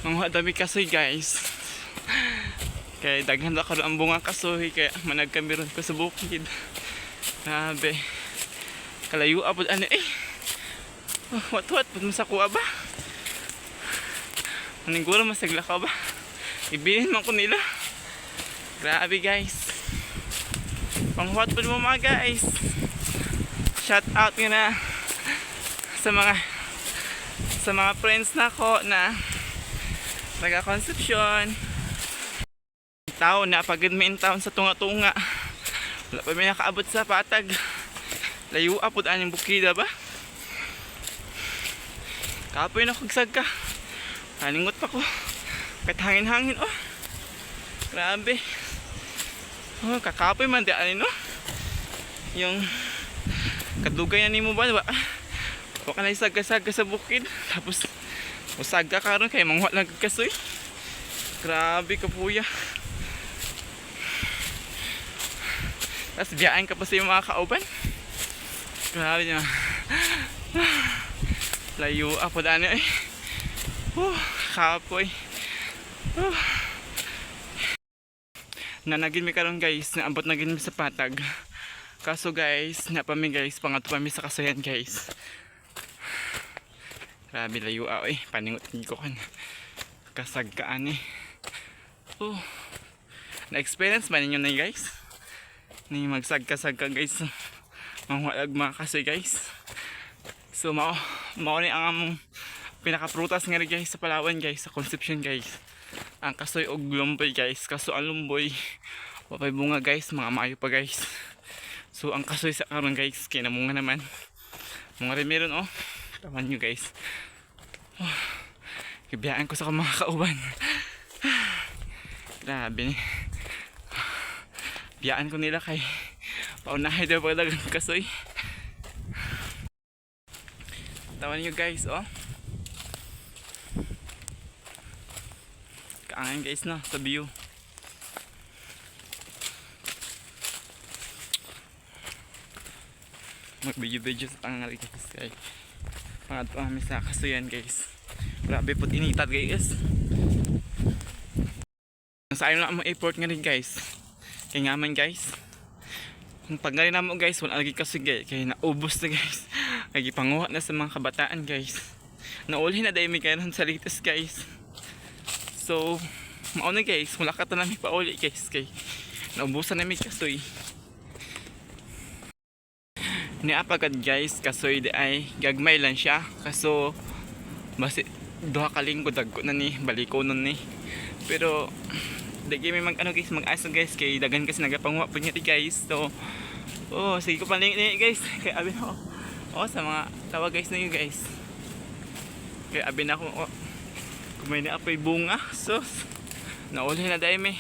Mga dami kasoy guys. Kaya daghan na karon ang bunga kasoy kaya manag kami ron ko sa bukid. Grabe. Kalayo apod ani eh. What pud mo sa kuha ba? Maninguro masagla ka ba? Ibilin man ko nila. Grabe guys. Pang-what pud mo mga guys. Shout out nga na sa mga friends na ko na taga Concepcion. Taon na pagod may taon sa tunga-tunga. Wala pa may nakaabot sa patag. Layo apod anyang bukida ba? Kapoy na kugsag ka. Halingot pa ko. Kahit hangin-hangin oh. Grabe. Oh, kakapoy man di ano no? Yung kadugayan ni mo ba? Huwag ka na isaga-saga sa bukid. Tapos usag ka karon kay mangwa lang kasoy. Grabe kapuya. Tapos biyaan ka pa sa yung mga kauban. Grabe niya. Layo ako daan eh. Kapoy. Nanagin mi karon guys. Naabot na gin mi sa patag. Kaso guys, napami guys. Pangato pa mi sa kasayan guys. Grabe layo ako eh. Paningot ko kan. Kasagkaan eh. Na-experience ba ninyo na guys? Ni magsagka-sagka guys. Mangwalag mga kasoy guys. So mao ni ang among pinaka-prutas nga rin guys sa Palawan guys, sa Concepcion guys. Ang kasoy og lumboy guys. Kaso ang lumboy wapay bunga guys, mga maayo pa guys. So ang kasoy sa karon guys, kinamunga naman. Mga rin meron oh. Tawan nyo guys. Ibiyaan ko sa mga kauban. Grabe ni. Biyaan ko nila kay paunahay daw pagdagang kasoy. Tawan nyo guys oh. Kaangan guys no sa view. Mag video sa tangal guys kay pangatlo kami sa kasoyan guys. Grabe po initat guys. Nasa ayun lang ang airport nga rin guys. Kaya nga man guys. Kung pag nga rin naman guys, wala lagi kasoy guys. Kaya naubos na guys. Lagi panguha na sa mga kabataan guys. Nauli na dahil may kailan sa latest guys. So mauna guys, wala ka ta namin pauli guys. Kaya naubusan namin kasoy. Niapagad guys, kasoy di ay gagmay lang siya. Kaso basi duha ka linggo dagko na ni, baliko nun ni. Pero dagi may mag ano guys, mag-asa guys kay dagan kasi nagapanguha po niya guys. So sige ko paling ni guys. Kay abi na sa mga tawa guys na yun guys. Kay abi na ako kung may naapoy bunga. So nauli na dahil may